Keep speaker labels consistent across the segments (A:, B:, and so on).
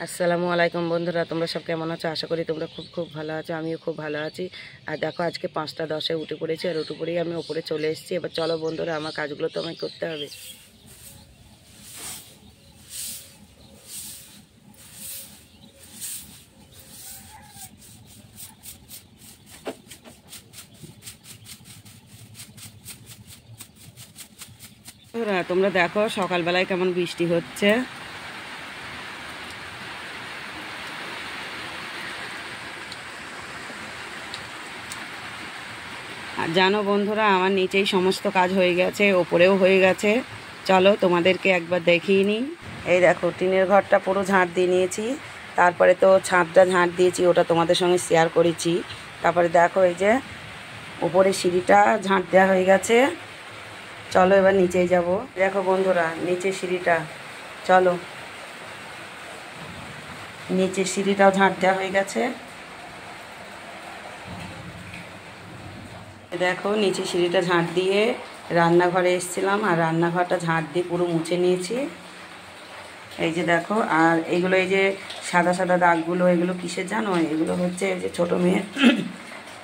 A: আসসালামু আলাইকুম বন্ধুরা, তোমরা সব কেমন আছো? আশা করি তোমরা খুব খুব ভালো আছো। আমিও খুব ভালো আছি। আর দেখো, আজকে 5টা 10-এ উঠে পড়েছি, আর উঠে পড়েই আমি ওপরে চলে এসেছি। এবার চলো বন্ধুরা, আমার কাজগুলো তো আমায় করতে হবে। তোমরা দেখো সকালবেলায় কেমন বৃষ্টি হচ্ছে। আর জানো বন্ধুরা, আমার নিচেই সমস্ত কাজ হয়ে গেছে, ওপরেও হয়ে গেছে। চলো তোমাদেরকে একবার দেখিয়ে নিই। এই দেখো, টিনের ঘরটা পুরো ঝাঁট দিয়ে নিয়েছি। তারপরে তো ছাদটা ঝাঁট দিয়েছি, ওটা তোমাদের সঙ্গে শেয়ার করেছি। তারপরে দেখো, এই যে উপরে সিঁড়িটা ঝাঁট দেওয়া হয়ে গেছে। চলো এবার নিচেই যাব। দেখো বন্ধুরা, নিচের সিঁড়িটা, চলো নিচের সিঁড়িটাও ঝাঁট দেওয়া হয়ে গেছে। দেখো, নিচে সিঁড়িটা ঝাঁট দিয়ে রান্নাঘরে এসেছিলাম, আর রান্নাঘরটা ঝাঁট দিয়ে পুরো মুছে নিয়েছি। এই যে দেখো, আর এইগুলো এই যে সাদা সাদা দাগগুলো, এগুলো কিসের জানো? এগুলো হচ্ছে এই যে ছোটো মেয়ে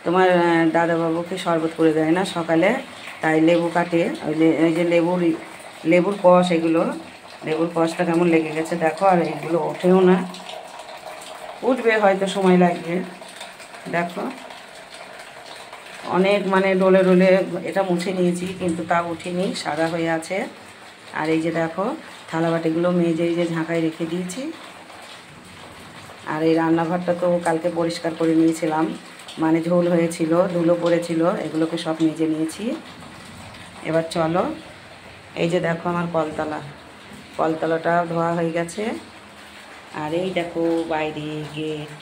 A: তোমার দাদাবাবুকে শরবত করে দেয় না সকালে, তাই লেবু কাটে। ওই যে লেবুর কষ, এগুলো লেবুর কষটা কেমন লেগে গেছে দেখো। আর এগুলো ওঠেও না, উঠবে হয়তো, সময় লাগবে। দেখো, অনেক মানে ডলে ডলে এটা মুছে নিয়েছি, কিন্তু তা উঠেনি, সাদা হয়ে আছে। আর এই যে দেখো, থালাবাটিগুলো মেজে এই যে ঝাঁকায় রেখে দিয়েছি। আর এই রান্নাঘরটা তো কালকে পরিষ্কার করে নিয়েছিলাম, মানে ঝোল হয়েছিল, ধুলো পড়েছিল, এগুলোকে সব মেজে নিয়েছি। এবার চলো, এই যে দেখো আমার কলতলাটা ধোয়া হয়ে গেছে। আর এই দেখো বাইরে গেট।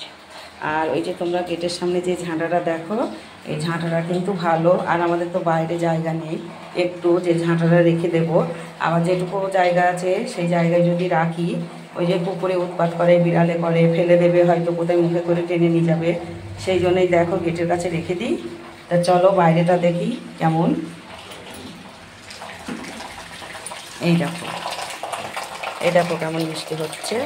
A: আর ওই যে তোমরা গেটের সামনে যে ঝাঁটাটা দেখো, এই ঝাঁটাটা কিন্তু ভালো। আর আমাদের তো বাইরে জায়গা নেই, একটু যে ঝাঁটাটা রেখে দেবো। আবার যেটুকু জায়গা আছে সেই জায়গায় যদি রাখি, ওই যে পুকুরে উৎপাত করে, বিড়ালে করে, ফেলে দেবে, হয়তো কোথায় মুখে করে টেনে নিয়ে যাবে। সেই জন্যই দেখো গেটের কাছে রেখে দিই। তা চলো বাইরেটা দেখি কেমন। এই দেখো, এই দেখো কেমন বৃষ্টি হচ্ছে।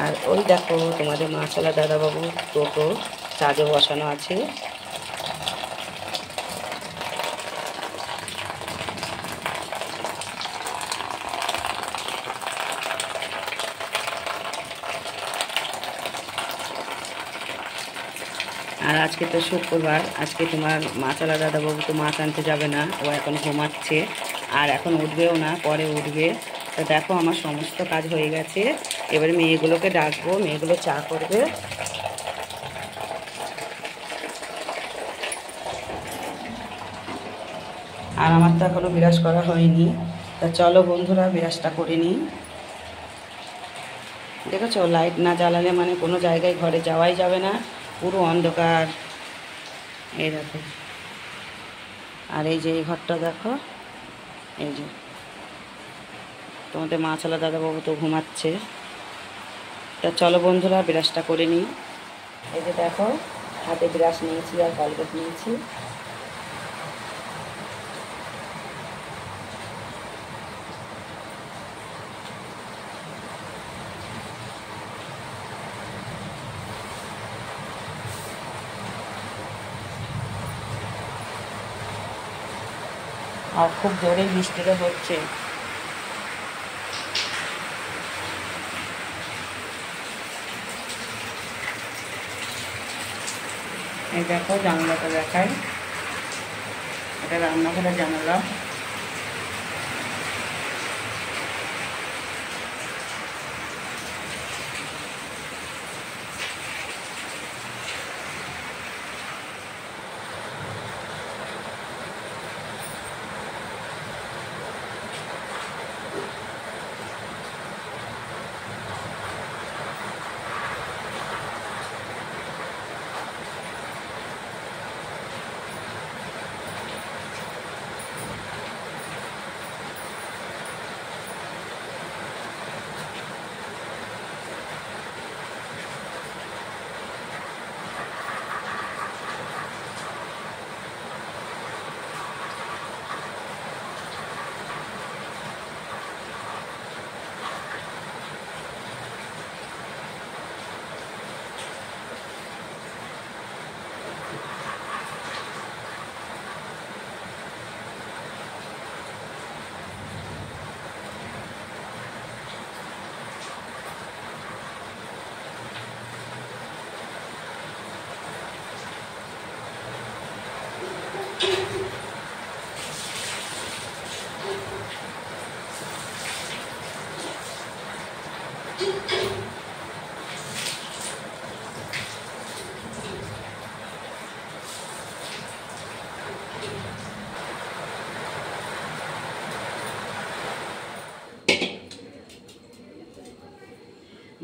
A: আর ওই দেখো তোমাদের মাছালা দাদাবাবু টোটো চাঁদে বসানো আছে। আর আজকে তো শুক্রবার, আজকে তোমার মাছালা দাদাবাবু তো মাছ আনতে যাবে না, ও এখন ঘুমাচ্ছে। আর এখন উঠবেও না, পরে উঠবে। তো দেখো, আমার সমস্ত কাজ হয়ে গেছে। এবারে মেয়েগুলোকে ডাকবো, মেয়েগুলো চা করবে। আর আমার তো এখনও বিরাজ করা হয়নি। তা চলো বন্ধুরা, বিরাজটা করে নিই। দেখেছো, লাইট না জ্বালালে মানে কোনো জায়গায় ঘরে যাওয়াই যাবে না, পুরো অন্ধকার। এই দেখো, আর এই যে এই ঘরটা দেখো, এই যে তোমাদের মাছালা দাদাবাবু তো ঘুমাচ্ছে। তা চলো বন্ধুরা, বিরাজটা করে নিই। এই যে দেখো, হাতে বিরাজ নিয়েছি আর কলগেট নিয়েছি। আর খুব জোরে বৃষ্টিটা হচ্ছে। এই দেখো, জানালাটা দেখায়, এটা রান্নাঘরের জানালা।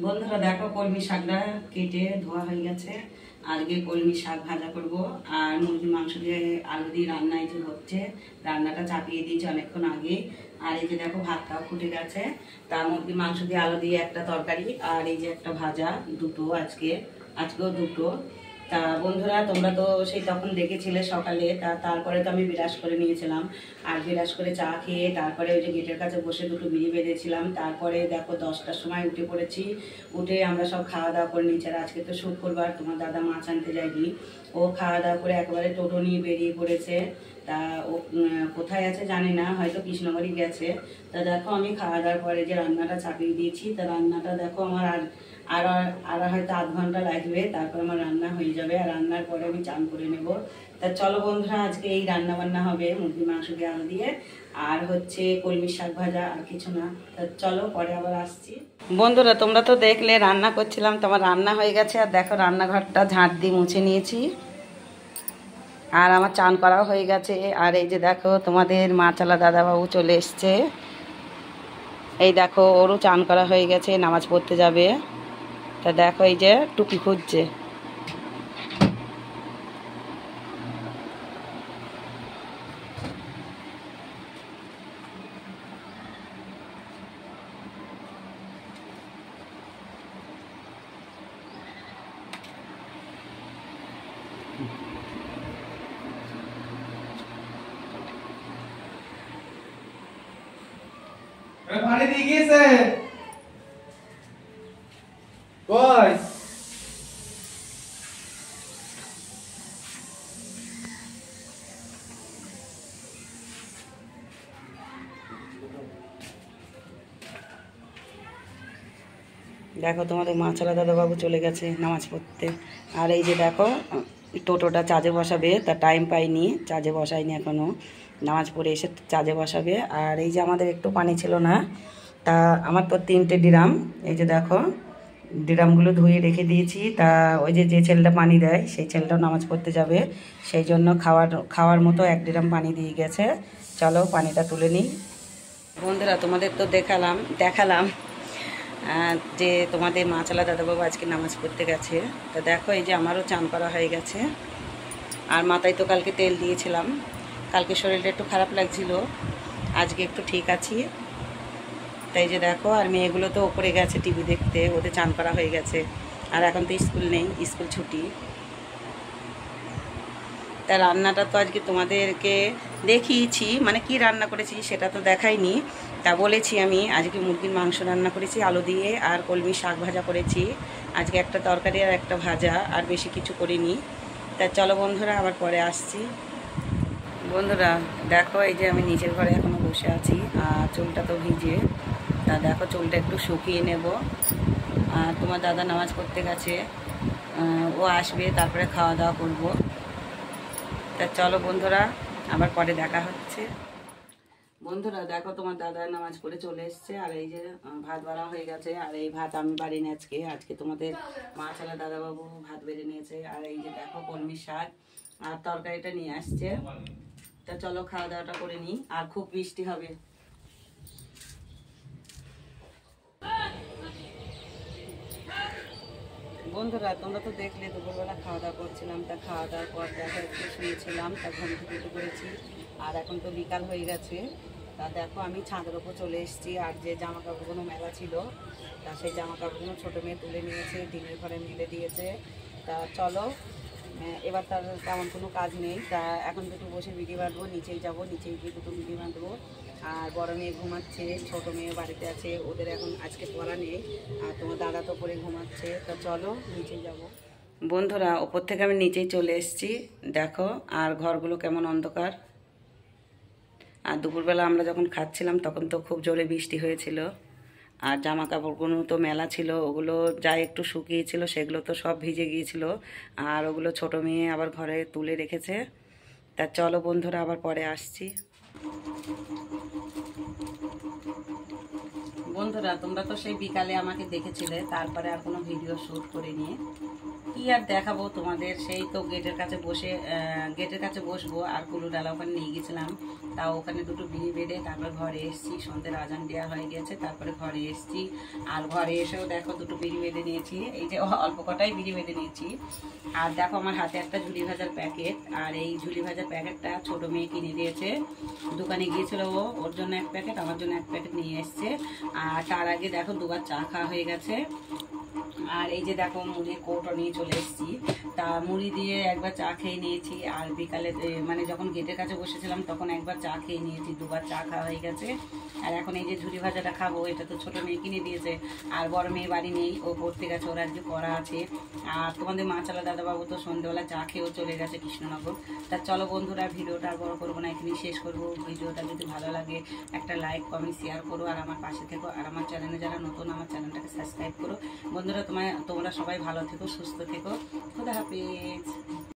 A: বন্ধুরা দেখো কলমি শাকটা কেটে ধোয়া হয়ে গেছে। আজকে কলমি শাক ভাজা করব আর মুরগির মাংস দিয়ে আলু দিয়ে রান্না এই যে হচ্ছে। রান্নাটা চাপিয়ে দিয়েছি অনেকক্ষণ আগে। আর এই যে দেখো ভাতটাও ফুটে গেছে। তা মুরগির মাংস দিয়ে আলু দিয়ে একটা তরকারি আর এই যে একটা ভাজা, দুটো আজকেও দুটো। তা বন্ধুরা তোমরা তো সেই তখন দেখেছিলে সকালে, তারপরে তো আমি বিরাস করে নিয়েছিলাম। আর বিরাস করে চা খেয়ে তারপরে ওই যে গেটের কাছে বসে দুটো বিড়ি বেঁধেছিলাম। তারপরে দেখো 10টার সময় উঠে পড়েছি। উঠে আমরা সব খাওয়া দাওয়া করে নিয়েছি। আর আজকে তো শুক্রবার, তোমার দাদা মাছ আনতে যায়নি। ও খাওয়া দাওয়া করে একেবারে টোটো নিয়ে বেরিয়ে পড়েছে। তা ও কোথায় আছে জানি না, হয়তো কৃষ্ণগড়ি গেছে। তা দেখো আমি খাওয়া দাওয়ার পরে যে রান্নাটা চাপিয়ে দিয়েছি। তা রান্নাটা দেখো আমার আর হয়তো আধ ঘন্টা লাগবে, তারপর আমার রান্না হয়ে যাবে। আর রান্নার পরে আমি চান করে নেব। তা চলো বন্ধুরা, আজকে এই রান্না বান্না হবে মুরগির মাংস দিয়ে আলু দিয়ে, আর হচ্ছে কলমি শাক ভাজা, আর কিছু না। তা চলো পরে আবার আসছি। বন্ধুরা তোমরা তো দেখলে রান্না করছিলাম, তোমার রান্না হয়ে গেছে। আর দেখো রান্নাঘরটা ঝাঁট দিয়ে মুছে নিয়েছি। আর আমার চান করাও হয়ে গেছে। আর এই যে দেখো তোমাদের মাছালা দাদাবাবু চলে এসছে। এই দেখো ওরও চান করা হয়ে গেছে, নামাজ পড়তে যাবে। তা দেখো এই যে টুপি খুঁজছে।
B: পানি দিয়ে গিয়েছে কই?
A: দেখো তোমাদের মাছালা দাদাবাবু চলে গেছে নামাজ পড়তে। আর এই যে দেখো টোটোটা চার্জে বসাবে, তার টাইম পাইনি, চার্জে বসায়নি এখনও। নামাজ পড়ে এসে চার্জে বসাবে। আর এই যে আমাদের একটু পানি ছিল না, তা আমার তো 3টে ড্রাম, এই যে দেখো ড্রামগুলো ধুয়ে রেখে দিয়েছি। তা ওই যে ছেলেটা পানি দেয় সেই ছেলেটাও নামাজ পড়তে যাবে, সেই জন্য খাওয়ার মতো 1 ড্রাম পানি দিয়ে গেছে। চলো পানিটা তুলে নিই। বন্ধুরা তোমাদের তো দেখালাম যে তোমাদের মাছালা দাদাবাবু আজকে নামাজ পড়তে গেছে। তা দেখো এই যে আমারও চান করা হয়ে গেছে। আর মাথায় তো কালকে তেল দিয়েছিলাম। কালকে শরীরটা একটু খারাপ লাগছিল, আজকে একটু ঠিক আছি। তাই যে দেখো, আর মেয়েগুলো তো ওপরে গেছে টিভি দেখতে, ওদের চান করা হয়ে গেছে। আর এখন তো স্কুল নেই, স্কুল ছুটি। তা রান্নাটা তো আজকে তোমাদেরকে দেখিয়েছি, মানে কি রান্না করেছি সেটা তো দেখাইনি। তা বলেছি আমি আজকে মুরগির মাংস রান্না করেছি আলু দিয়ে, আর কলমি শাক ভাজা করেছি। আজকে একটা তরকারি আর একটা ভাজা, আর বেশি কিছু করিনি। তা চলো বন্ধুরা আবার পরে আসছি। বন্ধুরা দেখো এই যে আমি নিচের ঘরে এখনও বসে আছি, আর চুলটা তো ভিজে। তা দেখো চুলটা একটু শুকিয়ে নেব। আর তোমার দাদা নামাজ পড়তে গেছে, ও আসবে, তারপরে খাওয়া দাওয়া করবো। তা চলো বন্ধুরা আবার পরে দেখা হচ্ছে। বন্ধুরা দেখো তোমার দাদা নামাজ পড়ে চলে এসছে। আর এই যে ভাত বাড়া হয়ে গেছে। আর এই ভাত আমি বাড়িনি আজকে তোমাদের মাছালা দাদাবাবু ভাত বেড়ে নিয়েছে। আর এই যে দেখো কলমি শাক আর তরকারিটা নিয়ে আসছে। তা চলো খাওয়া দাওয়াটা করে নিই। আর খুব বৃষ্টি হবে। বন্ধুরা তোমরা তো দেখলে দুপুরবেলা খাওয়া দাওয়া করছিলাম। তা খাওয়া দাওয়ার পর দেখো একটু শুয়েছিলাম, তা ঘুম থেকে উঠে করেছি। আর এখন তো বিকাল হয়ে গেছে। তা দেখো আমি ছাদের ওপর চলে এসেছি। আর যে জামা কাপড়গুলো মেলা ছিল, তা সেই জামা কাপড়গুলো ছোটো মেয়ে তুলে নিয়েছে, দিনের ঘরে মেলে দিয়েছে। তা চলো এবার তার তেমন কোনো কাজ নেই। তা এখন দুটো বসে ভিডিও বাঁধবো, নিচেই যাব, নিচেই গিয়ে দুটো ভিডিও বাঁধবো। আর বড় মেয়ে ঘুমাচ্ছে, ছোটো মেয়ে বাড়িতে আছে, ওদের এখন আজকে পড়া নেই। আর তোমার দাদা তো পরে ঘুমাচ্ছে। তা চলো নিচে যাব। বন্ধুরা ওপর থেকে আমি নিচেই চলে এসেছি, দেখো। আর ঘরগুলো কেমন অন্ধকার। আর দুপুরবেলা আমরা যখন খাচ্ছিলাম তখন তো খুব জোরে বৃষ্টি হয়েছিল। আর জামা কাপড়গুলো তো মেলা ছিল, ওগুলো যা একটু শুকিয়েছিল সেগুলো তো সব ভিজে গিয়েছিল। আর ওগুলো ছোটো মেয়ে আবার ঘরে তুলে রেখেছে। তা চলো বন্ধুরা আবার পরে আসছি। বন্ধুরা বন্ধুরা, তোমরা তো সেই বিকালে আমাকে দেখেছিলে, তারপরে আর কোনো ভিডিও শ্যুট করে নিয়ে কি আর দেখাবো তোমাদের। সেই তো গেটের কাছে বসবো, আর কুলু ডালা ওখানে নিয়ে গেছিলাম, তাও ওখানে দুটো বিড়ি বেঁধে তারপর ঘরে এসেছি। সন্ধ্যের আজান দেওয়া হয়ে গেছে, তারপরে ঘরে এসেছি। আর ঘরে এসেও দেখো দুটো বিড়ি বেঁধে নিয়েছি, এই যে অল্প কটাই বিড়ি বেঁধে নিয়েছি। আর দেখো আমার হাতে একটা ঝুলি ভাজার প্যাকেট, আর এই ঝুলি ভাজার প্যাকেটটা ছোট মেয়ে কিনে দিয়েছে। দোকানে গিয়েছিল ও, ওর জন্য এক প্যাকেট, আমার জন্য এক প্যাকেট নিয়ে এসছে। আর তার আগে দেখো দুবার চা খাওয়া হয়ে গেছে। আর এই যে দেখো মুড়ির কৌটো নিয়ে চলে এসেছি, তা মুড়ি দিয়ে একবার চা খেয়ে নিয়েছি। আর বিকালে মানে যখন গেটের কাছে বসেছিলাম তখন একবার চা খেয়ে নিয়েছি, দুবার চা খাওয়া হয়ে গেছে। আর এখন এই যে ঝুড়ি ভাজাটা খাবো, এটা তো ছোটো মেয়ে কিনে দিয়েছে। আর বড় মেয়ে বাড়ি নেই, ও পড়তে গেছে, ওর আজকে পড়া আছে। আর তোমাদের মাছালা দাদাবাবু তো সন্ধ্যেবেলা চা খেয়েও চলে গেছে কৃষ্ণনগর। তা চলো বন্ধুরা, ভিডিওটা আর বড় করবো না, এখানেই শেষ করবো। ভিডিওটা যদি ভালো লাগে একটা লাইক কমেন্ট শেয়ার করো, আর আমার পাশে থেকো। আর আমার চ্যানেলে যারা নতুন, আমার চ্যানেলটাকে সাবস্ক্রাইব করো। বন্ধুরা তোমরা সবাই ভালো থেকো, সুস্থ থেকো। খোদা হাফেজ।